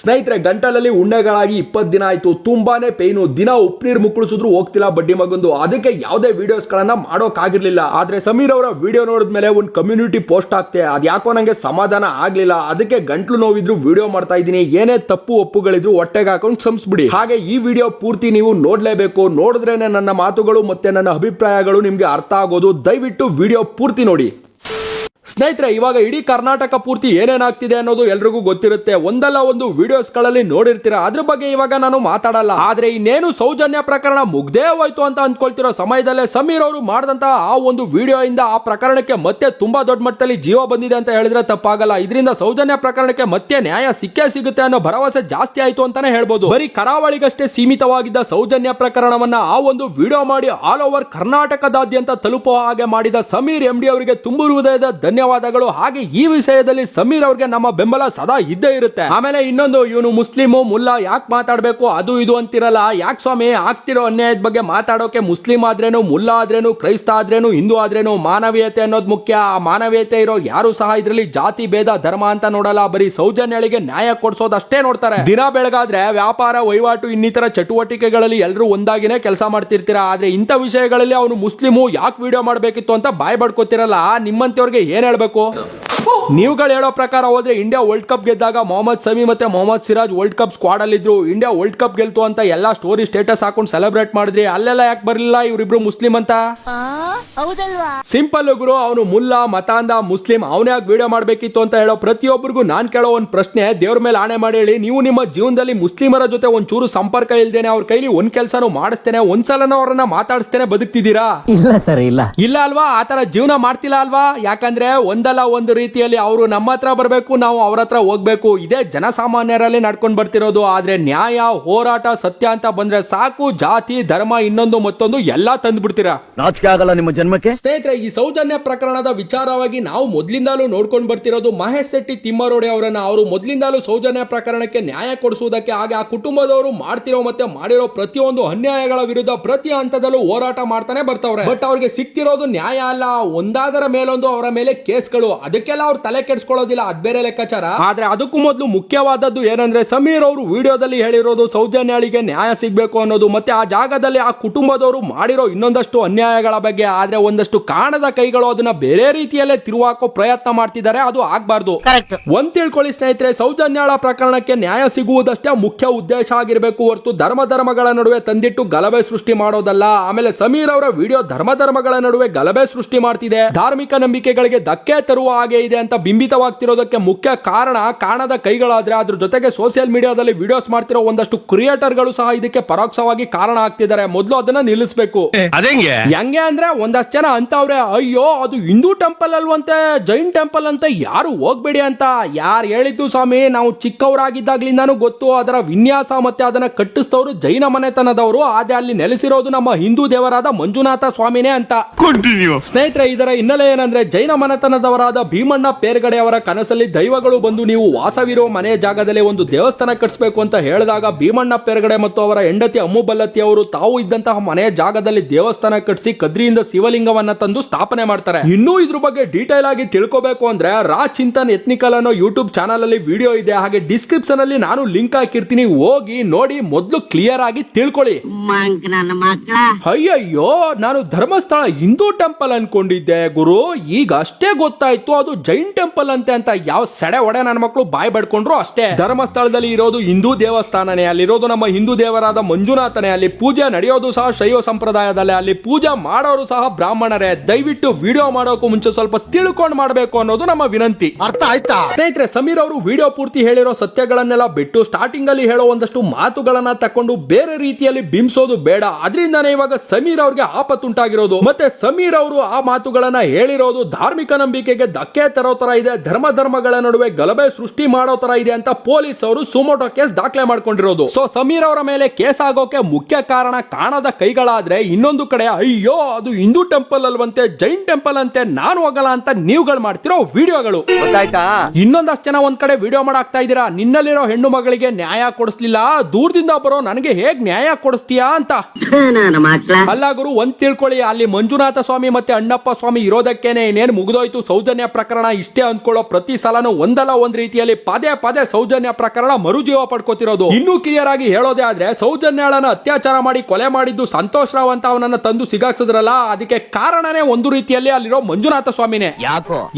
ಸ್ನೇಹಿತರೆ, ಗಂಟಲಲ್ಲಿ ಉಣ್ಣೆಗಳಾಗಿ 20 ದಿನ ಆಯ್ತು. ತುಂಬಾನೇ ಪೇನು. ದಿನ ಉಪ್ಪು ನೀರು ಮುಕ್ಕಳಿಸಿದ್ರು ಹೋಗ್ತಿಲ್ಲ ಬಡ್ಡಿ ಮಗಂದು. ಅದಕ್ಕೆ ಯಾವುದೇ ವಿಡಿಯೋಸ್ ಗಳನ್ನ ಮಾಡೋಕ್ಕಾಗಿರ್ಲಿಲ್ಲ. ಆದ್ರೆ ಸಮೀರ್ ಅವರ ವಿಡಿಯೋ ನೋಡಿದ್ಮೇಲೆ ಒಂದು ಕಮ್ಯುನಿಟಿ ಪೋಸ್ಟ್ ಆಗ್ತೆ. ಅದ್ಯಾಕೋ ನಂಗೆ ಸಮಾಧಾನ ಆಗ್ಲಿಲ್ಲ. ಅದಕ್ಕೆ ಗಂಟ್ಲು ನೋವಿದ್ರು ವಿಡಿಯೋ ಮಾಡ್ತಾ ಇದ್ದೀನಿ. ಏನೇ ತಪ್ಪು ಒಪ್ಪುಗಳಿದ್ರು ಹೊಟ್ಟೆಗೆ ಹಾಕೊಂಡು ಕ್ಷಮಿಸ್ಬಿಡಿ. ಹಾಗೆ ಈ ವಿಡಿಯೋ ಪೂರ್ತಿ ನೀವು ನೋಡ್ಲೇಬೇಕು. ನೋಡಿದ್ರೇನೆ ನನ್ನ ಮಾತುಗಳು ಮತ್ತೆ ನನ್ನ ಅಭಿಪ್ರಾಯಗಳು ನಿಮ್ಗೆ ಅರ್ಥ ಆಗೋದು. ದಯವಿಟ್ಟು ವಿಡಿಯೋ ಪೂರ್ತಿ ನೋಡಿ. ಸ್ನೇಹಿತರೆ, ಇವಾಗ ಇಡೀ ಕರ್ನಾಟಕ ಪೂರ್ತಿ ಏನೇನಾಗ್ತಿದೆ ಅನ್ನೋದು ಎಲ್ರಿಗೂ ಗೊತ್ತಿರುತ್ತೆ. ಒಂದಲ್ಲ ಒಂದು ವಿಡಿಯೋಸ್ ಗಳಲ್ಲಿ ನೋಡಿರ್ತೀರಾ. ಅದ್ರ ಬಗ್ಗೆ ಇವಾಗ ನಾನು ಮಾತಾಡಲ್ಲ. ಆದ್ರೆ ಇನ್ನೇನು ಸೌಜನ್ಯ ಪ್ರಕರಣ ಮುಗ್ದೇ ಹೋಯ್ತು ಅಂತ ಅಂದ್ಕೊಳ್ತಿರೋ ಸಮಯದಲ್ಲೇ ಸಮೀರ್ ಅವರು ಮಾಡಿದಂತಹ ಆ ಒಂದು ವಿಡಿಯೋ ಇಂದ ಆ ಪ್ರಕರಣಕ್ಕೆ ಮತ್ತೆ ತುಂಬಾ ದೊಡ್ಡ ಮಟ್ಟದಲ್ಲಿ ಜೀವ ಬಂದಿದೆ ಅಂತ ಹೇಳಿದ್ರೆ ತಪ್ಪಾಗಲ್ಲ. ಇದರಿಂದ ಸೌಜನ್ಯ ಪ್ರಕರಣಕ್ಕೆ ಮತ್ತೆ ನ್ಯಾಯ ಸಿಕ್ಕೇ ಸಿಗುತ್ತೆ ಅನ್ನೋ ಭರವಸೆ ಜಾಸ್ತಿ ಆಯ್ತು ಅಂತಾನೆ ಹೇಳ್ಬೋದು. ಬರೀ ಕರಾವಳಿಗಷ್ಟೇ ಸೀಮಿತವಾಗಿದ್ದ ಸೌಜನ್ಯ ಪ್ರಕರಣವನ್ನ ಆ ಒಂದು ವಿಡಿಯೋ ಮಾಡಿ ಆಲ್ ಓವರ್ ಕರ್ನಾಟಕದಾದ್ಯಂತ ತಲುಪುವ ಹಾಗೆ ಮಾಡಿದ ಸಮೀರ್ MD ಅವರಿಗೆ ತುಂಬು ಹೃದಯದ ಧನ್ಯವಾದಗಳು. ಹಾಗೆ ಈ ವಿಷಯದಲ್ಲಿ ಸಮೀರ್ ಅವ್ರಿಗೆ ನಮ್ಮ ಬೆಂಬಲ ಸದಾ ಇದ್ದೇ ಇರುತ್ತೆ. ಆಮೇಲೆ ಇನ್ನೊಂದು, ಇವನು ಮುಸ್ಲಿಮು ಮುಲ್ಲಾ ಯಾಕೆ ಮಾತಾಡ್ಬೇಕು ಅದು ಇದು ಅಂತಿರಲ್ಲ. ಯಾಕೆ ಸ್ವಾಮಿ ಆಗ್ತಿರೋ ಅನ್ಯಾಯದ ಬಗ್ಗೆ ಮಾತಾಡೋಕೆ ಮುಸ್ಲಿಂ ಆದ್ರೇನು, ಮುಲ್ಲಾ ಆದ್ರೇನು, ಕ್ರೈಸ್ತ ಆದ್ರೇನು, ಹಿಂದೂ ಆದ್ರೇನು, ಮಾನವೀಯತೆ ಅನ್ನೋದು ಮುಖ್ಯ. ಆ ಮಾನವೀಯತೆ ಇರೋ ಯಾರು ಸಹ ಇದರಲ್ಲಿ ಜಾತಿ ಭೇದ ಧರ್ಮ ಅಂತ ನೋಡಲ್ಲ. ಬರೀ ಸೌಜನ್ಯಗಳಿಗೆ ನ್ಯಾಯ ಕೊಡ್ಸೋದಷ್ಟೇ ನೋಡ್ತಾರೆ. ದಿನ ಬೆಳಗಾದ್ರೆ ವ್ಯಾಪಾರ ವಹಿವಾಟು ಇನ್ನಿತರ ಚಟುವಟಿಕೆಗಳಲ್ಲಿ ಎಲ್ಲರೂ ಒಂದಾಗಿನೇ ಕೆಲಸ ಮಾಡ್ತಿರ್ತೀರಾ. ಆದ್ರೆ ಇಂಥ ವಿಷಯಗಳಲ್ಲಿ ಅವನು ಮುಸ್ಲಿಮು ಯಾಕೆ ವಿಡಿಯೋ ಮಾಡಬೇಕಿತ್ತು ಅಂತ ಬಾಯ್ ಬಡ್ಕೋತಿರಲ್ಲ. ನಿಮ್ಮಂತವ್ರಿಗೆ ಏನ್ ಹೇಳ್ಬೇಕು? ನೀವುಗಳು ಹೇಳೋ ಪ್ರಕಾರ ಹೋದ್ರೆ ಇಂಡಿಯಾ ವರ್ಲ್ಡ್ ಕಪ್ ಗೆದ್ದಾಗ ಮೊಹಮ್ಮದ್ ಸಮಿ ಮತ್ತೆ Mohammed Siraj world cup squad ಅಲ್ಲಿ ಇದ್ರು. ಇಂಡಿಯಾ ವರ್ಲ್ಡ್ ಕಪ್ ಗೆಲ್ತು ಅಂತ ಎಲ್ಲಾ ಸ್ಟೋರಿ ಸ್ಟೇಟಸ್ ಹಾಕೊಂಡು ಸೆಲೆಬ್ರೇಟ್ ಮಾಡಿದ್ರಿ. ಅಲ್ಲೆಲ್ಲ ಯಾಕೆ ಬರಲಿಲ್ಲ ಇವರಿಬ್ರು ಮುಸ್ಲಿಂ ಅಂತ? ಸಿಂಪಲ್ ಗುರು, ಅವನು ಮುಲ್ಲಾ ಮತಾಂಧ ಮುಸ್ಲಿಂ, ಅವನೇ ಯಾಕೆ ವಿಡಿಯೋ ಮಾಡಬೇಕಿತ್ತು ಅಂತ ಹೇಳೋ ಪ್ರತಿಯೊಬ್ಬರಿಗೂ ನಾನ್ ಕೇಳೋ ಒಂದು ಪ್ರಶ್ನೆ, ದೇವ್ರ ಮೇಲೆ ಆಣೆ ಮಾಡಿ ಹೇಳಿ, ನೀವು ನಿಮ್ಮ ಜೀವನದಲ್ಲಿ ಮುಸ್ಲಿಮರ ಜೊತೆ ಒಂಚೂರು ಸಂಪರ್ಕ ಇಲ್ದೇನೆ ಅವ್ರ ಕೈಲಿ ಒಂದ್ ಕೆಲಸನೂ ಮಾಡಿಸ್ತೇನೆ, ಒಂದ್ಸಲನೂ ಅವ್ರನ್ನ ಮಾತಾಡಿಸ್ತೇನೆ ಬದುಕ್ತಿದ್ದೀರಾ? ಇಲ್ಲ ಸರ್, ಇಲ್ಲ ಅಲ್ವಾ? ಆತರ ಜೀವನ ಮಾಡ್ತಿಲ್ಲ ಅಲ್ವಾ? ಯಾಕಂದ್ರೆ ಒಂದಲ್ಲ ಒಂದು ರೀತಿಯಲ್ಲಿ ಅವರು ನಮ್ಮ ಹತ್ರ ಬರಬೇಕು, ನಾವು ಅವ್ರ ಹತ್ರ ಹೋಗ್ಬೇಕು. ಇದೇ ಜನಸಾಮಾನ್ಯರಲ್ಲಿ ನಡ್ಕೊಂಡು ಬರ್ತಿರೋದು. ಆದ್ರೆ ನ್ಯಾಯ, ಹೋರಾಟ, ಸತ್ಯ ಅಂತ ಬಂದ್ರೆ ಸಾಕು, ಜಾತಿ ಧರ್ಮ ಇನ್ನೊಂದು ಮತ್ತೊಂದು ಎಲ್ಲಾ ತಂದ್ಬಿಡ್ತೀರಾ. ನಾಚಿಕೆ ಆಗಲ್ಲ ನಿಮ್ಮ ಜನ್ಮಕ್ಕೆ? ಸ್ನೇಹಿತರೆ, ಈ ಸೌಜನ್ಯ ಪ್ರಕರಣದ ವಿಚಾರವಾಗಿ ನಾವು ಮೊದ್ಲಿಂದಲೂ ನೋಡ್ಕೊಂಡು ಬರ್ತಿರೋದು ಮಹೇಶ್ ಶೆಟ್ಟಿ ತಿಮ್ಮರೋಡೆ ಅವರನ್ನ. ಅವರು ಮೊದ್ಲಿಂದಲೂ ಸೌಜನ್ಯ ಪ್ರಕರಣಕ್ಕೆ ನ್ಯಾಯ ಕೊಡಿಸುವುದಕ್ಕೆ, ಹಾಗೆ ಆ ಕುಟುಂಬದವರು ಮಾಡ್ತಿರೋ ಮತ್ತೆ ಮಾಡಿರೋ ಪ್ರತಿಯೊಂದು ಅನ್ಯಾಯಗಳ ವಿರುದ್ಧ ಪ್ರತಿ ಹಂತದಲ್ಲೂ ಹೋರಾಟ ಮಾಡ್ತಾನೆ ಬರ್ತಾವ್ರೆ. ಬಟ್ ಅವ್ರಿಗೆ ಸಿಕ್ತಿರೋದು ನ್ಯಾಯ ಅಲ್ಲ, ಒಂದಾದರ ಮೇಲೊಂದು ಅವರ ಮೇಲೆ ಕೇಸ್ಗಳು. ಅದಕ್ಕೆಲ್ಲ ಅವ್ರು ತಲೆ ಕೆಡಿಸ್ಕೊಳ್ಳೋದಿಲ್ಲ, ಅದ್ ಬೇರೆ ಲೆಕ್ಕಾಚಾರ. ಆದ್ರೆ ಅದಕ್ಕೂ ಮೊದಲು ಮುಖ್ಯವಾದದ್ದು ಏನಂದ್ರೆ, ಸಮೀರ್ ಅವರು ವಿಡಿಯೋದಲ್ಲಿ ಹೇಳಿರೋದು ಸೌಜನ್ಯಳಿಗೆ ನ್ಯಾಯ ಸಿಗ್ಬೇಕು ಅನ್ನೋದು, ಮತ್ತೆ ಆ ಜಾಗದಲ್ಲಿ ಆ ಕುಟುಂಬದವರು ಮಾಡಿರೋ ಇನ್ನೊಂದಷ್ಟು ಅನ್ಯಾಯಗಳ ಬಗ್ಗೆ. ಆದ್ರೆ ಒಂದಷ್ಟು ಕಾಣದ ಕೈಗಳು ಅದನ್ನ ಬೇರೆ ರೀತಿಯಲ್ಲೇ ತಿರುವಾಕೋ ಪ್ರಯತ್ನ ಮಾಡ್ತಿದ್ದಾರೆ. ಅದು ಆಗ್ಬಾರ್ದು. ಒಂದ್ ತಿಳ್ಕೊಳ್ಳಿ ಸ್ನೇಹಿತರೆ, ಸೌಜನ್ಯಳ ಪ್ರಕರಣಕ್ಕೆ ನ್ಯಾಯ ಸಿಗುವುದಷ್ಟೇ ಮುಖ್ಯ ಉದ್ದೇಶ ಆಗಿರ್ಬೇಕು ಹೊರತು ಧರ್ಮಗಳ ನಡುವೆ ತಂದಿಟ್ಟು ಗಲಭೆ ಸೃಷ್ಟಿ ಮಾಡೋದಲ್ಲ. ಆಮೇಲೆ ಸಮೀರ್ ಅವರ ವಿಡಿಯೋ ಧರ್ಮಗಳ ನಡುವೆ ಗಲಭೆ ಸೃಷ್ಟಿ ಮಾಡ್ತಿದೆ, ಧಾರ್ಮಿಕ ನಂಬಿಕೆಗಳಿಗೆ ಧಕ್ಕೆ ತರುವ ಹಾಗೆ ಇದೆ ಅಂತ ಬಿಂಬಿತವಾಗ್ತಿರೋದಕ್ಕೆ ಮುಖ್ಯ ಕಾರಣ ಕಾಣದ ಕೈಗಳಾದ್ರೆ, ಅದ್ರ ಜೊತೆಗೆ ಸೋಷಿಯಲ್ ಮೀಡಿಯಾದಲ್ಲಿ ವಿಡಿಯೋಸ್ ಮಾಡ್ತಿರೋ ಒಂದಷ್ಟು ಕ್ರಿಯೇಟರ್ಗಳು ಸಹ ಇದಕ್ಕೆ ಪರೋಕ್ಷವಾಗಿ ಕಾರಣ ಆಗ್ತಿದ್ದಾರೆ. ಮೊದಲು ಅದನ್ನ ನಿಲ್ಲಿಸಬೇಕು. ಹೆಂಗೆ ಅಂದ್ರೆ, ಒಂದಷ್ಟು ಜನ ಅಂತವ್ರೆ, ಅಯ್ಯೋ ಅದು ಹಿಂದೂ ಟೆಂಪಲ್ ಅಲ್ವಂತೆ, ಜೈನ್ ಟೆಂಪಲ್ ಅಂತ, ಯಾರು ಹೋಗ್ಬೇಡಿ ಅಂತ. ಯಾರು ಹೇಳಿದ್ದು ಸ್ವಾಮಿ? ನಾವು ಚಿಕ್ಕವರಾಗಿದ್ದಾಗ್ಲಿಂದಾನು ಗೊತ್ತು. ಅದರ ವಿನ್ಯಾಸ ಮತ್ತೆ ಅದನ್ನ ಕಟ್ಟಿಸ್ತವರು ಜೈನ ಮನೆತನದವರು. ಆದ್ರೆ ಅಲ್ಲಿ ನೆಲೆಸಿರೋದು ನಮ್ಮ ಹಿಂದೂ ದೇವರಾದ ಮಂಜುನಾಥ ಸ್ವಾಮಿನೇ ಅಂತ. ಸ್ನೇಹಿತರೆ, ಇದರ ಹಿನ್ನೆಲೆ ಏನಂದ್ರೆ, ಜೈನ ಮನೆತನದವರಾದ ಭೀಮಣ್ಣ ಪೇರ್ಗಡೆ ಅವರ ಕನಸಲ್ಲಿ ದೈವಗಳು ಬಂದು ನೀವು ವಾಸವಿರೋ ಮನೆಯ ಜಾಗದಲ್ಲಿ ಒಂದು ದೇವಸ್ಥಾನ ಕಟ್ಟಿಸಬೇಕು ಅಂತ ಹೇಳಿದಾಗ, ಭೀಮಣ್ಣ ಪೇರ್ಗಡೆ ಮತ್ತು ಅವರ ಹೆಂಡತಿ ಅಮ್ಮು ಬಲ್ಲತ್ತಿ ಅವರು ತಾವು ಇದ್ದಂತಹ ಮನೆಯ ಜಾಗದಲ್ಲಿ ದೇವಸ್ಥಾನ ಕಟ್ಟಿಸಿ ಕದ್ರಿಯಿಂದ ಶಿವಲಿಂಗವನ್ನ ತಂದು ಸ್ಥಾಪನೆ ಮಾಡ್ತಾರೆ. ಇನ್ನೂ ಇದ್ರ ಬಗ್ಗೆ ಡೀಟೇಲ್ ಆಗಿ ತಿಳ್ಕೋಬೇಕು ಅಂದ್ರೆ ರಾ ಚಿಂತನ್ ಎತ್ನಿಕಲ್ ಅನ್ನೋ ಯೂಟ್ಯೂಬ್ ಚಾನಲ್ ಅಲ್ಲಿ ವಿಡಿಯೋ ಇದೆ. ಹಾಗೆ ಡಿಸ್ಕ್ರಿಪ್ಷನ್ ಅಲ್ಲಿ ನಾನು ಲಿಂಕ್ ಹಾಕಿರ್ತೀನಿ, ಹೋಗಿ ನೋಡಿ, ಮೊದಲು ಕ್ಲಿಯರ್ ಆಗಿ ತಿಳ್ಕೊಳ್ಳಿ. ಅಯ್ಯಯ್ಯೋ, ನಾನು ಧರ್ಮಸ್ಥಳ ಹಿಂದೂ ಟೆಂಪಲ್ ಅನ್ಕೊಂಡಿದ್ದೆ ಗುರು, ಈಗ ಅಷ್ಟೇ ಗೊತ್ತಾಯ್ತು ಅದು ಜೈನ್ ಟೆಂಪಲ್ ಅಂತೆ ಅಂತ. ಯಾವ ಸೆಡೆ ಒಡೆ ನನ್ನ ಮಕ್ಕಳು ಬಾಯ್ ಬಡ್ಕೊಂಡ್ರು ಅಷ್ಟೇ. ಧರ್ಮಸ್ಥಳದಲ್ಲಿ ಇರೋದು ಹಿಂದೂ ದೇವಸ್ಥಾನನೇ, ಅಲ್ಲಿರೋದು ನಮ್ಮ ಹಿಂದೂ ದೇವರಾದ ಮಂಜುನಾಥನೇ, ಅಲ್ಲಿ ಪೂಜೆ ನಡೆಯೋದು ಸಹ ಶೈವ ಸಂಪ್ರದಾಯದಲ್ಲೇ, ಅಲ್ಲಿ ಪೂಜೆ ಮಾಡೋರು ಸಹ ಬ್ರಾಹ್ಮಣರೇ. ದಯವಿಟ್ಟು ವಿಡಿಯೋ ಮಾಡೋಕು ಮುಂಚೆ ಸ್ವಲ್ಪ ತಿಳ್ಕೊಂಡು ಮಾಡಬೇಕು ಅನ್ನೋದು ನಮ್ಮ ವಿನಂತಿ. ಅರ್ಥ ಆಯ್ತಾ ಸ್ನೇಹಿತರೆ? ಸಮೀರ್ ಅವರು ವಿಡಿಯೋ ಪೂರ್ತಿ ಹೇಳಿರೋ ಸತ್ಯಗಳನ್ನೆಲ್ಲ ಬಿಟ್ಟು ಸ್ಟಾರ್ಟಿಂಗ್ ಅಲ್ಲಿ ಹೇಳೋ ಒಂದಷ್ಟು ಮಾತುಗಳನ್ನ ತಕೊಂಡು ಬೇರೆ ರೀತಿಯಲ್ಲಿ ಬಿಂಬಿಸೋದು ಬೇಡ. ಅದರಿಂದಾನೇ ಇವಾಗ ಸಮೀರ್ ಅವ್ರಿಗೆ ಆಪತ್ತುಂಟಾಗಿರೋದು. ಮತ್ತೆ ಸಮೀರ್ ಅವರು ಆ ಮಾತುಗಳನ್ನ ಹೇಳಿರೋದು ಧಾರ್ಮಿಕ ನಂಬಿಕೆಗೆ ಧಕ್ಕೆ ತರೋ ತರ ಇದೆ, ಧರ್ಮಗಳ ನಡುವೆ ಗಲಭೆ ಸೃಷ್ಟಿ ಮಾಡೋ ತರ ಇದೆ ಅಂತ ಪೊಲೀಸ್ ಅವರು ಸುಮೋಟೋ ಕೇಸ್ ದಾಖಲೆ ಮಾಡ್ಕೊಂಡಿರೋದು. ಸೊ ಸಮೀರ್ ಅವರ ಮೇಲೆ ಕೇಸ್ ಆಗೋಕೆ ಮುಖ್ಯ ಕಾರಣ ಕಾಣದ ಕೈಗಳಾದ್ರೆ, ಇನ್ನೊಂದು ಕಡೆ ಅಯ್ಯೋ ಅದು ಹಿಂದೂ ಟೆಂಪಲ್ ಅಲ್ವಂತೆ, ಜೈನ್ ಟೆಂಪಲ್ ಅಂತೆ, ನಾನು ಹೋಗಲ್ಲ ಅಂತ ನೀವುಗಳು ಮಾಡ್ತಿರೋ ವಿಡಿಯೋಗಳು. ಇನ್ನೊಂದಷ್ಟು ಜನ ಒಂದ್ ಕಡೆ ವಿಡಿಯೋ ಮಾಡಾಕ್ತಾ ಇದ್ದೀರಾ, ನಿನ್ನಲ್ಲಿರೋ ಹೆಣ್ಣು ಮಗಳಿಗೆ ನ್ಯಾಯ ಕೊಡಿಸ್ಲಿಲ್ಲ, ದೂರದಿಂದ ಬರೋ ನನಗೆ ಹೇಗ್ ನ್ಯಾಯ ಕೊಡಿಸ್ತೀಯಾ ಅಂತ. ಅಲ್ಲ ಗುರು, ಒಂದ್ ತಿಳ್ಕೊಳ್ಳಿ, ಅಲ್ಲಿ ಮಂಜುನಾಥ ಸ್ವಾಮಿ ಮತ್ತೆ ಅಣ್ಣಪ್ಪ ಸ್ವಾಮಿ ಇರೋದಕ್ಕೇನೆ ಇನ್ನೇನು ಮುಗಿದೋ ಮುಗ್ದೋಯ್ತು ಸೌಜನ್ಯ ಪ್ರಕರಣ ಇಷ್ಟೇ ಅಂದ್ಕೊಳ್ಳೋ ಪ್ರತಿ ಸಲನೂ ಒಂದಲ್ಲ ಒಂದ್ ರೀತಿಯಲ್ಲಿ ಪದೇ ಪದೇ ಸೌಜನ್ಯ ಪ್ರಕರಣ ಮರುಜೀವ ಪಡ್ಕೋತಿರೋದು. ಇನ್ನೂ ಕ್ಲಿಯರ್ ಆಗಿ ಹೇಳೋದೇ ಆದ್ರೆ ಸೌಜನ್ಯಾಳನ್ನ ಅತ್ಯಾಚಾರ ಮಾಡಿ ಕೊಲೆ ಮಾಡಿದ್ದು ಸಂತೋಷ್ ರಾವ್ ಅಂತ ಅವನನ್ನ ತಂದು ಸಿಗಾಕ್ಸಿದ್ರಲ್ಲ, ಅದಕ್ಕೆ ಕಾರಣನೇ ಒಂದು ರೀತಿಯಲ್ಲಿ ಅಲ್ಲಿರೋ ಮಂಜುನಾಥ ಸ್ವಾಮಿನೇ.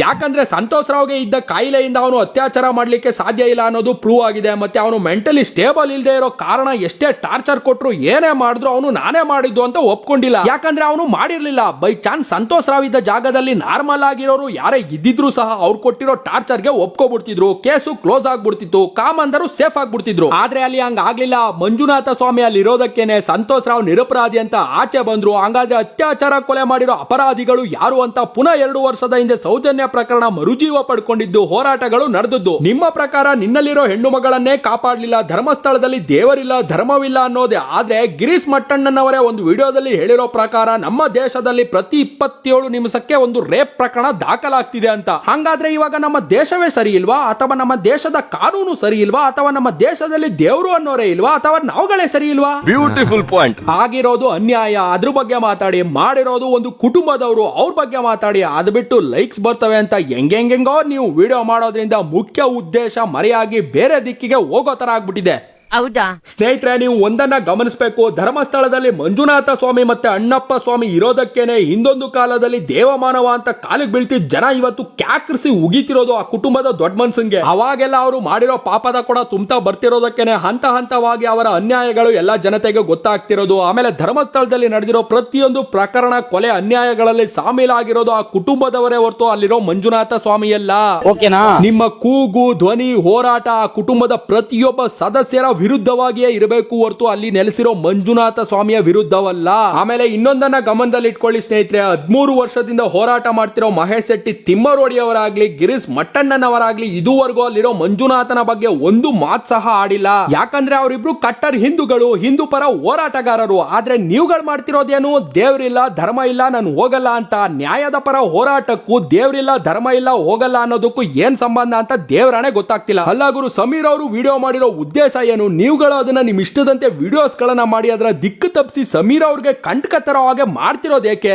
ಯಾಕಂದ್ರೆ ಸಂತೋಷ್ ರಾವ್ಗೆ ಇದ್ದ ಕಾಯಿಲೆಯಿಂದ ಅವನು ಅತ್ಯಾಚಾರ ಮಾಡ್ಲಿಕ್ಕೆ ಸಾಧ್ಯ ಇಲ್ಲ ಅನ್ನೋದು ಪ್ರೂವ್ ಆಗಿದೆ. ಮತ್ತೆ ಅವನು ಮೆಂಟಲಿ ಸ್ಟೇಬಲ್ ಇಲ್ಲದೆ ಇರೋ ಕಾರಣ ಎಷ್ಟೇ ಟಾರ್ಚರ್ ಕೊಟ್ರು ಏನೇ ಮಾಡಿದ್ರು ಅವನು ನಾನೇ ಮಾಡಿದ್ದು ಅಂತ ಒಪ್ಕೊಂಡಿಲ್ಲ. ಯಾಕಂದ್ರೆ ಅವನು ಮಾಡಿರ್ಲಿಲ್ಲ. ಬೈ ಚಾನ್ಸ್ ಸಂತೋಷ್ ರಾವ್ ಇದ್ದ ಜಾಗದಲ್ಲಿ ನಾರ್ಮಲ್ ಆಗಿರೋರು ಯಾರೇ ಇದ್ದಿದ್ರು ಸಹ ಅವ್ರು ಕೊಟ್ಟಿರೋ ಟಾರ್ಚರ್ಗೆ ಒಪ್ಕೊಬಿಡ್ತಿದ್ರು, ಕೇಸು ಕ್ಲೋಸ್ ಆಗ್ಬಿಡ್ತಿತ್ತು, ಕಾಮಂದರು ಸೇಫ್ ಆಗ್ಬಿಡ್ತಿದ್ರು. ಆದ್ರೆ ಅಲ್ಲಿ ಹಂಗ ಆಗ್ಲಿಲ್ಲ. ಮಂಜುನಾಥ ಸ್ವಾಮಿ ಅಲ್ಲಿ ಇರೋದಕ್ಕೇನೆ ಸಂತೋಷ್ ರಾವ್ ನಿರಪರಾಧಿ ಅಂತ ಆಚೆ ಬಂದ್ರು. ಹಂಗಾದ್ರೆ ಅತ್ಯಾಚಾರ ಕೊಲೆ ಮಾಡಿರೋ ಅಪರಾಧಿಗಳು ಯಾರು ಅಂತ ಪುನಃ 2 ವರ್ಷದ ಹಿಂದೆ ಸೌಜನ್ಯ ಪ್ರಕರಣ ಮರುಜೀವ ಪಡ್ಕೊಂಡಿದ್ದು ಹೋರಾಟಗಳು ನಡೆದದ್ದು. ನಿಮ್ಮ ಪ್ರಕಾರ ನಿನ್ನಲ್ಲಿರೋ ಹೆಣ್ಣು ಮಗಳನ್ನೇ ಕಾಪಾಡಲಿಲ್ಲ, ಧರ್ಮಸ್ಥಳದಲ್ಲಿ ದೇವರಿಲ್ಲ ಧರ್ಮವಿಲ್ಲ ಅನ್ನೋದೇ. ಆದ್ರೆ ಗಿರೀಶ್ ಮಟ್ಟಣ್ಣನವರೇ ಒಂದು ವಿಡಿಯೋದಲ್ಲಿ ಹೇಳಿರೋ ಪ್ರಕಾರ ನಮ್ಮ ದೇಶದಲ್ಲಿ ಪ್ರತಿ 27 ನಿಮಿಷಕ್ಕೆ ಒಂದು ರೇಪ್ ಪ್ರಕರಣ ದಾಖಲಾಗ್ತಿದೆ ಅಂತ. ಹಂಗಾದ್ರೆ ಇವಾಗ ನಮ್ಮ ದೇಶವೇ ಸರಿ ಇಲ್ವಾ, ಅಥವಾ ನಮ್ಮ ದೇಶದ ಕಾನೂನು ಸರಿ ಇಲ್ವಾ, ಅಥವಾ ನಮ್ಮ ದೇಶದಲ್ಲಿ ದೇವರು ಅನ್ನೋರೇ ಇಲ್ವಾ, ಅಥವಾ ನಾವುಗಳೇ ಸರಿ ಇಲ್ವಾ? Beautiful point. ಆಗಿರೋದು ಅನ್ಯಾಯ, ಅದ್ರ ಬಗ್ಗೆ ಮಾತಾಡಿ. ಮಾಡಿರೋದು ಒಂದು ಕುಟುಂಬದವರು, ಅವ್ರ ಬಗ್ಗೆ ಮಾತಾಡಿ. ಅದು ಬಿಟ್ಟು ಲೈಕ್ಸ್ ಬರ್ತವೆ ಅಂತ ಹೆಂಗೆಂಗೋ ನೀವು ವಿಡಿಯೋ ಮಾಡೋದ್ರಿಂದ ಮುಖ್ಯ ಉದ್ದೇಶ ಮರೆಯಾಗಿ ಬೇರೆ ದಿಕ್ಕಿಗೆ ಹೋಗೋ ತರ ಆಗ್ಬಿಟ್ಟಿದೆ. ಹೌದಾ ಸ್ನೇಹಿತರೆ, ನೀವು ಒಂದನ್ನ ಗಮನಿಸಬೇಕು. ಧರ್ಮಸ್ಥಳದಲ್ಲಿ ಮಂಜುನಾಥ ಸ್ವಾಮಿ ಮತ್ತೆ ಅಣ್ಣಪ್ಪ ಸ್ವಾಮಿ ಇರೋದಕ್ಕೇನೆ ಹಿಂದೊಂದು ಕಾಲದಲ್ಲಿ ದೇವಮಾನವ ಅಂತ ಕಾಲಿಗೆ ಬೀಳ್ತಿದ್ದ ಜನ ಇವತ್ತು ಕ್ಯಾಕ್ರಿಸಿ ಉಗಿತಿರೋದು ಆ ಕುಟುಂಬದ ದೊಡ್ಡ ಮನ್ಸಂಗೆ. ಅವಾಗೆಲ್ಲ ಅವರು ಮಾಡಿರೋ ಪಾಪದ ಕೂಡ ತುಂಬ್ತಾ ಬರ್ತಿರೋದಕ್ಕೇನೆ ಹಂತ ಹಂತವಾಗಿ ಅವರ ಅನ್ಯಾಯಗಳು ಎಲ್ಲಾ ಜನತೆಗೆ ಗೊತ್ತಾಗ್ತಿರೋದು. ಆಮೇಲೆ ಧರ್ಮಸ್ಥಳದಲ್ಲಿ ನಡೆದಿರೋ ಪ್ರತಿಯೊಂದು ಪ್ರಕರಣ, ಕೊಲೆ, ಅನ್ಯಾಯಗಳಲ್ಲಿ ಸಾಮೀಲಾಗಿರೋದು ಆ ಕುಟುಂಬದವರೇ ಹೊರತು ಅಲ್ಲಿರೋ ಮಂಜುನಾಥ ಸ್ವಾಮಿ ಎಲ್ಲ. ನಿಮ್ಮ ಕೂಗು, ಧ್ವನಿ, ಹೋರಾಟ ಆ ಕುಟುಂಬದ ಪ್ರತಿಯೊಬ್ಬ ಸದಸ್ಯರ ವಿರುದ್ಧವಾಗಿಯೇ ಇರಬೇಕು ಹೊರತು ಅಲ್ಲಿ ನೆಲೆಸಿರೋ ಮಂಜುನಾಥ ಸ್ವಾಮಿಯ ವಿರುದ್ಧವಲ್ಲ. ಆಮೇಲೆ ಇನ್ನೊಂದನ್ನ ಗಮನದಲ್ಲಿ ಇಟ್ಕೊಳ್ಳಿ ಸ್ನೇಹಿತರೆ, 13 ವರ್ಷದಿಂದ ಹೋರಾಟ ಮಾಡ್ತಿರೋ ಮಹೇಶ್ ಶೆಟ್ಟಿ ತಿಮ್ಮರೋಡಿಯವರಾಗ್ಲಿ, ಗಿರೀಶ್ ಮಟ್ಟಣ್ಣನವರಾಗ್ಲಿ ಇದುವರೆಗೂ ಅಲ್ಲಿರೋ ಮಂಜುನಾಥನ ಬಗ್ಗೆ ಒಂದು ಮಾತು ಸಹ ಆಡಿಲ್ಲ. ಯಾಕಂದ್ರೆ ಅವರಿಬ್ರು ಕಟ್ಟರ್ ಹಿಂದೂಗಳು, ಹಿಂದೂ ಪರ ಹೋರಾಟಗಾರರು. ಆದ್ರೆ ನೀವುಗಳು ಮಾಡ್ತಿರೋದೇನು, ದೇವ್ರಿಲ್ಲ ಧರ್ಮ ಇಲ್ಲ ನಾನು ಹೋಗಲ್ಲ ಅಂತ. ನ್ಯಾಯದ ಪರ ಹೋರಾಟಕ್ಕೂ ದೇವ್ರಿಲ್ಲ ಧರ್ಮ ಇಲ್ಲ ಹೋಗಲ್ಲ ಅನ್ನೋದಕ್ಕೂ ಏನ್ ಸಂಬಂಧ ಅಂತ ದೇವರಾಣೆ ಗೊತ್ತಾಗ್ತಿಲ್ಲ. ಅಲ್ಲ ಗುರು, ಸಮೀರ್ ಅವರು ವಿಡಿಯೋ ಮಾಡಿರೋ ಉದ್ದೇಶ ಏನು? ನೀವುಗಳು ಅದನ್ನ ನಿಮ್ ಇಷ್ಟದಂತೆ ವಿಡಿಯೋಸ್ ಗಳನ್ನ ಮಾಡಿ ಅದರ ದಿಕ್ಕು ತಪ್ಪಿಸಿ ಸಮೀರ್ ಅವ್ರಿಗೆ ಕಂಟಕ ತರೋ ಹಾಗೆ ಮಾಡ್ತಿರೋದು ಏಕೆ?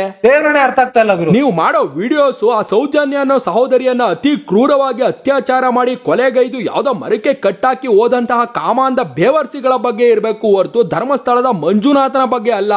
ಅರ್ಥ ಆಗ್ತಾ ಇಲ್ಲ ಗುರು. ನೀವು ಮಾಡೋ ವಿಡಿಯೋಸ್ ಆ ಸೌಜನ್ಯ ಅನ್ನೋ ಸಹೋದರಿಯನ್ನ ಅತಿ ಕ್ರೂರವಾಗಿ ಅತ್ಯಾಚಾರ ಮಾಡಿ ಕೊಲೆಗೈದು ಯಾವ್ದೋ ಮರಕ್ಕೆ ಕಟ್ಟಾಕಿ ಹೋದಂತಹ ಕಾಮಾಂಧ ಬೇವರ್ಸಿಗಳ ಬಗ್ಗೆ ಇರಬೇಕು ಹೊರತು ಧರ್ಮಸ್ಥಳದ ಮಂಜುನಾಥನ ಬಗ್ಗೆ ಅಲ್ಲ.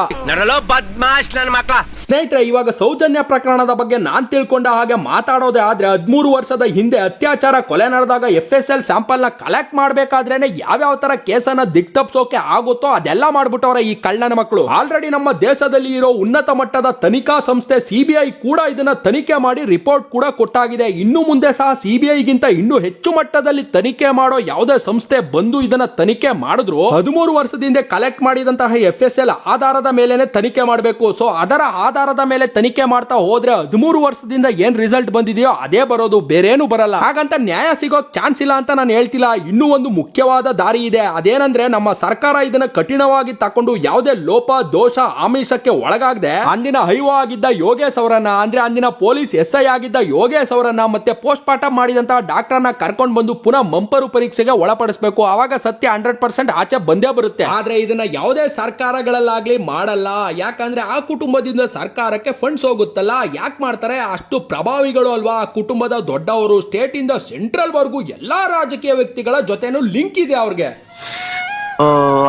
ಸ್ನೇಹಿತರೆ, ಇವಾಗ ಸೌಜನ್ಯ ಪ್ರಕರಣದ ಬಗ್ಗೆ ನಾನ್ ತಿಳ್ಕೊಂಡ ಹಾಗೆ ಮಾತಾಡೋದೇ ಆದ್ರೆ 13 ವರ್ಷದ ಹಿಂದೆ ಅತ್ಯಾಚಾರ ಕೊಲೆ ನಡೆದಾಗ FSL ಸ್ಯಾಂಪಲ್ ನ ಕಲೆಕ್ಟ್ ಮಾಡ್ಬೇಕಾದ್ರೇನೆ ಯಾವ್ಯಾವ ತರ ಕೇಸನ್ನ ದಿಕ್ತಪ್ಸೋಕೆ ಆಗುತ್ತೋ ಅದೆಲ್ಲ ಮಾಡ್ಬಿಟ್ಟವ್ರೆ ಈ ಕಳ್ಳನ ಮಕ್ಕಳು. ಆಲ್ರೆಡಿ ನಮ್ಮ ದೇಶದಲ್ಲಿ ಇರೋ ಉನ್ನತ ಮಟ್ಟದ ತನಿಖಾ ಸಂಸ್ಥೆ CBI ಕೂಡ ಇದನ್ನ ತನಿಖೆ ಮಾಡಿ ರಿಪೋರ್ಟ್ ಕೂಡ ಕೊಟ್ಟಾಗಿದೆ. ಇನ್ನು ಮುಂದೆ ಸಹ CBI ಗಿಂತ ಇನ್ನೂ ಹೆಚ್ಚು ಮಟ್ಟದಲ್ಲಿ ತನಿಖೆ ಮಾಡೋ ಯಾವುದೇ ಸಂಸ್ಥೆ ಬಂದು ಇದನ್ನ ತನಿಖೆ ಮಾಡಿದ್ರು 13 ವರ್ಷದಿಂದ ಕಲೆಕ್ಟ್ ಮಾಡಿದಂತಹ FSL ಆಧಾರದ ಮೇಲೆನೆ ತನಿಖೆ ಮಾಡಬೇಕು. ಸೊ ಅದರ ಆಧಾರದ ಮೇಲೆ ತನಿಖೆ ಮಾಡ್ತಾ ಹೋದ್ರೆ 13 ವರ್ಷದಿಂದ ಏನ್ ರಿಸಲ್ಟ್ ಬಂದಿದೆಯೋ ಅದೇ ಬರೋದು, ಬೇರೇನು ಬರಲ್ಲ. ಹಾಗಂತ ನ್ಯಾಯ ಸಿಗೋಕ್ ಚಾನ್ಸ್ ಇಲ್ಲ ಅಂತ ನಾನು ಹೇಳ್ತಿಲ್ಲ. ಇನ್ನೂ ಒಂದು ಮುಖ್ಯವಾದ ದಾರಿ ಇದೆ. ಅದೇನಂದ್ರೆ ನಮ್ಮ ಸರ್ಕಾರ ಇದನ್ನ ಕಠಿಣವಾಗಿ ತಕೊಂಡು ಯಾವುದೇ ಲೋಪ ದೋಷ ಆಮಿಷಕ್ಕೆ ಒಳಗಾಗದೆ ಅಂದಿನ ಹೈವ ಆಗಿದ್ದ ಯೋಗೇಶ್ ಅವರನ್ನ, ಅಂದ್ರೆ ಅಂದಿನ ಪೊಲೀಸ್ SI ಆಗಿದ್ದ ಯೋಗೇಶ್ ಅವರನ್ನ ಮತ್ತೆ ಪೋಸ್ಟ್ ಮಾರ್ಟಮ್ ಮಾಡಿದಂತಹ ಡಾಕ್ಟರ್ನ ಕರ್ಕೊಂಡು ಬಂದು ಪುನಃ ಮಂಪರು ಪರೀಕ್ಷೆಗೆ ಒಳಪಡಿಸಬೇಕು. ಆವಾಗ ಸತ್ಯ 100% ಆಚೆ ಬಂದೇ ಬರುತ್ತೆ. ಆದ್ರೆ ಇದನ್ನ ಯಾವುದೇ ಸರ್ಕಾರಗಳಲ್ಲಾಗ್ಲಿ ಮಾಡಲ್ಲ. ಯಾಕಂದ್ರೆ ಆ ಕುಟುಂಬದಿಂದ ಸರ್ಕಾರಕ್ಕೆ ಫಂಡ್ಸ್ ಹೋಗುತ್ತಲ್ಲ. ಯಾಕೆ ಮಾಡ್ತಾರೆ? ಅಷ್ಟು ಪ್ರಭಾವಿಗಳು ಅಲ್ವಾ ಆ ಕುಟುಂಬದ ದೊಡ್ಡವರು. ಸ್ಟೇಟ್ ಇಂದ ಸೆಂಟ್ರಲ್ ವರ್ಗೂ ಎಲ್ಲಾ ರಾಜಕೀಯ ವ್ಯಕ್ತಿಗಳ ಜೊತೆನೂ ಲಿಂಕ್ ಇದೆ ಅವ್ರಿಗೆ.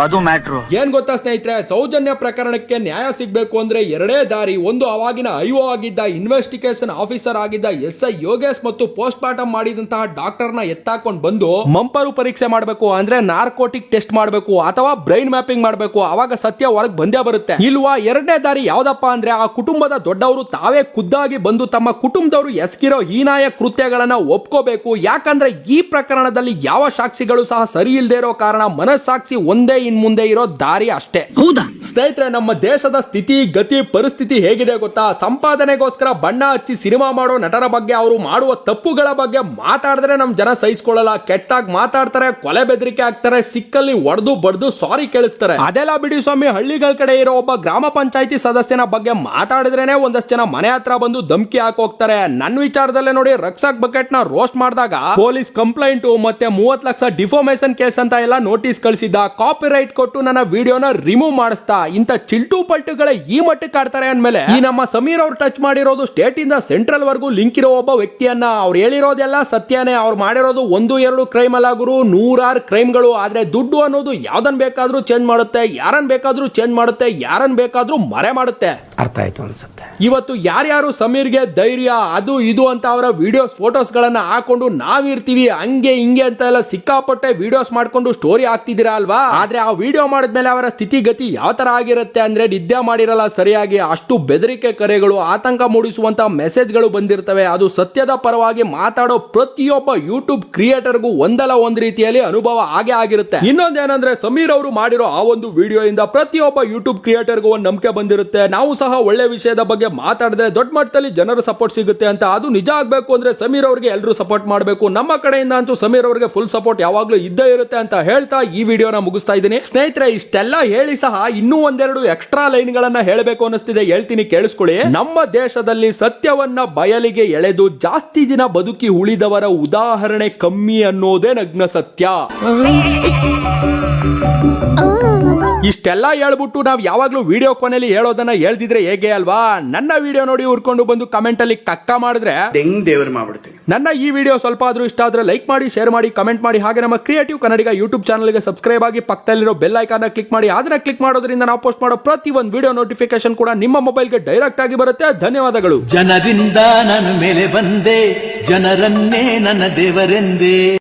ಅದು ಮ್ಯಾಟ್ರು ಏನ್ ಗೊತ್ತಾ ಸ್ನೇಹಿತರೆ, ಸೌಜನ್ಯ ಪ್ರಕರಣಕ್ಕೆ ನ್ಯಾಯ ಸಿಗ್ಬೇಕು ಅಂದ್ರೆ ಎರಡೇ ದಾರಿ. ಒಂದು, ಅವಾಗಿನ ಐಒ ಆಗಿದ್ದ ಇನ್ವೆಸ್ಟಿಗೇಷನ್ ಆಫೀಸರ್ ಆಗಿದ್ದ SI ಯೋಗೇಶ್ ಮತ್ತು ಪೋಸ್ಟ್ ಮಾರ್ಟಮ್ ಮಾಡಿದಂತಹ ಡಾಕ್ಟರ್ನ ಎತ್ತಾಕೊಂಡು ಬಂದು ಮಂಪರು ಪರೀಕ್ಷೆ ಮಾಡಬೇಕು, ಅಂದ್ರೆ ನಾರ್ಕೋಟಿಕ್ ಟೆಸ್ಟ್ ಮಾಡಬೇಕು ಅಥವಾ ಬ್ರೈನ್ ಮ್ಯಾಪಿಂಗ್ ಮಾಡಬೇಕು. ಅವಾಗ ಸತ್ಯ ಹೊರಗೆ ಬಂದೇ ಬರುತ್ತೆ. ಇಲ್ವಾ ಎರಡನೇ ದಾರಿ ಯಾವ್ದಪ್ಪ ಅಂದ್ರೆ ಆ ಕುಟುಂಬದ ದೊಡ್ಡವರು ತಾವೇ ಖುದ್ದಾಗಿ ಬಂದು ತಮ್ಮ ಕುಟುಂಬದವರು ಎಸಗಿರೋ ಹೀನಾಯ ಕೃತ್ಯಗಳನ್ನ ಒಪ್ಕೋಬೇಕು. ಯಾಕಂದ್ರೆ ಈ ಪ್ರಕರಣದಲ್ಲಿ ಯಾವ ಸಾಕ್ಷಿಗಳು ಸಹ ಸರಿ ಇಲ್ಲದೆ ಇರೋ ಕಾರಣ ಮನಸ್ಸಾಕ್ಷಿ ಒಂದೇ ಇನ್ ಮುಂದೆ ಇರೋ ದಾರಿ ಅಷ್ಟೇ. ಹೌದಾ ಸ್ನೇಹಿತರೆ, ನಮ್ಮ ದೇಶದ ಸ್ಥಿತಿ ಗತಿ ಪರಿಸ್ಥಿತಿ ಹೇಗಿದೆ ಗೊತ್ತಾ? ಸಂಪಾದನೆಗೋಸ್ಕರ ಬಣ್ಣ ಹಚ್ಚಿ ಸಿನಿಮಾ ಮಾಡೋ ನಟರ ಬಗ್ಗೆ, ಅವರು ಮಾಡುವ ತಪ್ಪುಗಳ ಬಗ್ಗೆ ಮಾತಾಡಿದ್ರೆ ನಮ್ ಜನ ಸಹಿಸ್ಕೊಳ್ಳಲ್ಲ. ಕೆಟ್ಟಾಗಿ ಮಾತಾಡ್ತಾರೆ, ಕೊಲೆ ಬೆದರಿಕೆ ಆಗ್ತಾರೆ, ಸಿಕ್ಕಲ್ಲಿ ಒಡೆದು ಬಡ್ದು ಸಾರಿ ಕೇಳಿಸ್ತಾರೆ. ಅದೆಲ್ಲ ಬಿಡಿ ಸ್ವಾಮಿ, ಹಳ್ಳಿಗಳ ಕಡೆ ಇರೋ ಒಬ್ಬ ಗ್ರಾಮ ಪಂಚಾಯತಿ ಸದಸ್ಯನ ಬಗ್ಗೆ ಮಾತಾಡಿದ್ರೇನೆ ಒಂದಷ್ಟು ಜನ ಮನೆ ಹತ್ರ ಬಂದು ಧಮ್ಕಿ ಹಾಕೋಗ್ತಾರೆ. ನನ್ನ ವಿಚಾರದಲ್ಲೇ ನೋಡಿ, ರಕ್ಷಕ್ ಬಕೆಟ್ ನ ರೋಸ್ಟ್ ಮಾಡಿದಾಗ ಪೊಲೀಸ್ ಕಂಪ್ಲೇಂಟ್ ಮತ್ತೆ 30 ಲಕ್ಷ ಡಿಫಾಮೇಷನ್ ಕೇಸ್ ಅಂತ ಎಲ್ಲ ನೋಟಿಸ್ ಕಳಿಸಿದ್ದ. ಕಾಪಿರೈಟ್ ಕೊಟ್ಟು ನನ್ನ ವಿಡಿಯೋನ ರಿಮೂವ್ ಮಾಡಿಸ್ತಾ ಇಂತ ಚಿಲ್ಟು ಪಲ್ಟುಗಳ ಈ ಮಟ್ಟಕ್ಕೆ ಆಡ್ತಾರೆ ಅಂದ್ಮೇಲೆ ಈ ನಮ್ಮ ಸಮೀರ್ ಅವ್ರು ಟಚ್ ಮಾಡಿರೋದು ಸ್ಟೇಟ್ ಇಂದ ಸೆಂಟ್ರಲ್ ವರ್ಗೂ ಲಿಂಕ್ ಇರೋ ಒಬ್ಬ ವ್ಯಕ್ತಿಯನ್ನ ಅವ್ರು ಹೇಳಿರೋದೆಲ್ಲ ಸತ್ಯನೇ. ಅವ್ರು ಮಾಡಿರೋದು 1-2 ಕ್ರೈಮ್ ಅಲ್ಲ ಗುರು, 100 ಕ್ರೈಮ್ಗಳು. ಆದ್ರೆ ದುಡ್ಡು ಅನ್ನೋದು ಯಾವ್ದನ್ ಬೇಕಾದ್ರೂ ಚೇಂಜ್ ಮಾಡುತ್ತೆ, ಯಾರನ್ ಬೇಕಾದ್ರೂ ಚೇಂಜ್ ಮಾಡುತ್ತೆ, ಯಾರನ್ ಬೇಕಾದ್ರೂ ಮರೆ ಮಾಡುತ್ತೆ. ಅರ್ಥ ಆಯ್ತು ಅನ್ಸುತ್ತೆ. ಇವತ್ತು ಯಾರ್ಯಾರು ಸಮೀರ್ಗೆ ಧೈರ್ಯ ಅದು ಇದು ಅಂತ ಅವರ ವಿಡಿಯೋಸ್ ಫೋಟೋಸ್ ಗಳನ್ನ ಹಾಕೊಂಡು ನಾವಿರ್ತೀವಿ ಹಂಗೆ ಹಿಂಗೆ ಅಂತ ಎಲ್ಲ ಸಿಕ್ಕಾಪಟ್ಟೆ ವಿಡಿಯೋಸ್ ಮಾಡ್ಕೊಂಡು ಸ್ಟೋರಿ ಹಾಕ್ತಿದ್ದೀರಾ ಅಲ್ವಾ. ಆದ್ರೆ ಆ ವಿಡಿಯೋ ಮಾಡಿದ್ಮೇಲೆ ಅವರ ಸ್ಥಿತಿಗತಿ ಯಾವ ತರ ಆಗಿರುತ್ತೆ ಅಂದ್ರೆ ನಿದ್ದೆ ಮಾಡಿರಲ್ಲ ಸರಿಯಾಗಿ, ಅಷ್ಟು ಬೆದರಿಕೆ ಕರೆಗಳು, ಆತಂಕ ಮೂಡಿಸುವಂತ ಮೆಸೇಜ್ಗಳು ಬಂದಿರ್ತವೆ. ಅದು ಸತ್ಯದ ಪರವಾಗಿ ಮಾತಾಡೋ ಪ್ರತಿಯೊಬ್ಬ ಯೂಟ್ಯೂಬ್ ಕ್ರಿಯೇಟರ್ಗೂ ಒಂದಲ್ಲ ಒಂದ್ ರೀತಿಯಲ್ಲಿ ಅನುಭವ ಆಗೇ ಆಗಿರುತ್ತೆ. ಇನ್ನೊಂದೇನಂದ್ರೆ ಸಮೀರ್ ಅವರು ಮಾಡಿರೋ ಆ ಒಂದು ವಿಡಿಯೋ ಇಂದ ಪ್ರತಿಯೊಬ್ಬ ಯೂಟ್ಯೂಬ್ ಕ್ರಿಯೇಟರ್ಗೂ ಒಂದು ನಂಬಿಕೆ ಬಂದಿರುತ್ತೆ, ನಾವು ಸಹ ಒಳ್ಳೆ ವಿಷಯದ ಬಗ್ಗೆ ಮಾತಾಡಿದ್ರೆ ದೊಡ್ಡ ಮಟ್ಟದಲ್ಲಿ ಜನರ ಸಪೋರ್ಟ್ ಸಿಗುತ್ತೆ ಅಂತ. ಅದು ನಿಜ ಆಗ್ಬೇಕು ಅಂದ್ರೆ ಸಮೀರ್ ಅವರಿಗೆ ಎಲ್ಲರೂ ಸಪೋರ್ಟ್ ಮಾಡಬೇಕು. ನಮ್ಮ ಕಡೆಯಿಂದ ಅಂತೂ ಸಮೀರ್ ಅವರಿಗೆ ಫುಲ್ ಸಪೋರ್ಟ್ ಯಾವಾಗ್ಲೂ ಇದ್ದೇ ಇರುತ್ತೆ ಅಂತ ಹೇಳ್ತಾ ಈ ವಿಡಿಯೋನ ಮುಗಿಸ್ತಾ ಇದ್ದೀನಿ. ಸ್ನೇಹಿತರೆ, ಇಷ್ಟೆಲ್ಲ ಹೇಳಿ ಸಹ ಇನ್ನೂ ಒಂದೆರಡು ಎಕ್ಸ್ಟ್ರಾ ಲೈನ್ ಗಳನ್ನ ಹೇಳಬೇಕು ಅನ್ನಿಸ್ತಿದೆ, ಹೇಳ್ತೀನಿ ಕೇಳಿಸ್ಕೊಳ್ಳಿ. ನಮ್ಮ ದೇಶದಲ್ಲಿ ಸತ್ಯವನ್ನ ಬಯಲಿಗೆ ಎಳೆದು ಜಾಸ್ತಿ ದಿನ ಬದುಕಿ ಉಳಿದವರ ಉದಾಹರಣೆ ಕಮ್ಮಿ ಅನ್ನೋದೇ ನಗ್ನ ಸತ್ಯ. ಇಷ್ಟೆಲ್ಲ ಹೇಳ್ಬಿಟ್ಟು ನಾವ್ ಯಾವಾಗ್ಲೂ ವಿಡಿಯೋ ಕೊನೆಯಲ್ಲಿ ಹೇಳೋದನ್ನ ಹೇಳ್ದಿದ್ರೆ ಹೇಗೆ ಅಲ್ವಾ. ನನ್ನ ವಿಡಿಯೋ ನೋಡಿ ಉರ್ಕೊಂಡು ಬಂದು ಕಮೆಂಟ್ ಅಲ್ಲಿ ಕಕ್ಕ ಮಾಡಿದ್ರೆ ದೇವ್ರು ಮಾಡ್ಬಿಡ್ತೀನಿ. ನನ್ನ ಈ ವಿಡಿಯೋ ಸ್ವಲ್ಪ ಆದ್ರೂ ಇಷ್ಟ ಆದ್ರೆ ಲೈಕ್ ಮಾಡಿ, ಶೇರ್ ಮಾಡಿ, ಕಮೆಂಟ್ ಮಾಡಿ. ಹಾಗೆ ನಮ್ಮ ಕ್ರಿಯೇಟಿವ್ ಕನ್ನಡಿಗ ಯೂಟ್ಯೂಬ್ ಚಾನಲ್ಗೆ ಸಬ್ಸ್ಕ್ರೈಬ್ ಆಗಿ ಪಕ್ಕದಲ್ಲಿರೋ ಬೆಲ್ ಐಕಾನ್ ಕ್ಲಿಕ್ ಮಾಡಿ. ಅದನ್ನ ಕ್ಲಿಕ್ ಮಾಡೋದ್ರಿಂದ ನಾವು ಪೋಸ್ಟ್ ಮಾಡೋ ಪ್ರತಿ ಒಂದು ವಿಡಿಯೋ ನೋಟಿಫಿಕೇಶನ್ ಕೂಡ ನಿಮ್ಮ ಮೊಬೈಲ್ಗೆ ಡೈರೆಕ್ಟ್ ಆಗಿ ಬರುತ್ತೆ. ಧನ್ಯವಾದಗಳು. ಜನರಿಂದ ನಾನು ಮೇಲೆ ಬಂದೆ, ಜನರನ್ನೇ ನನ್ನ ದೇವರೆಂದೇ.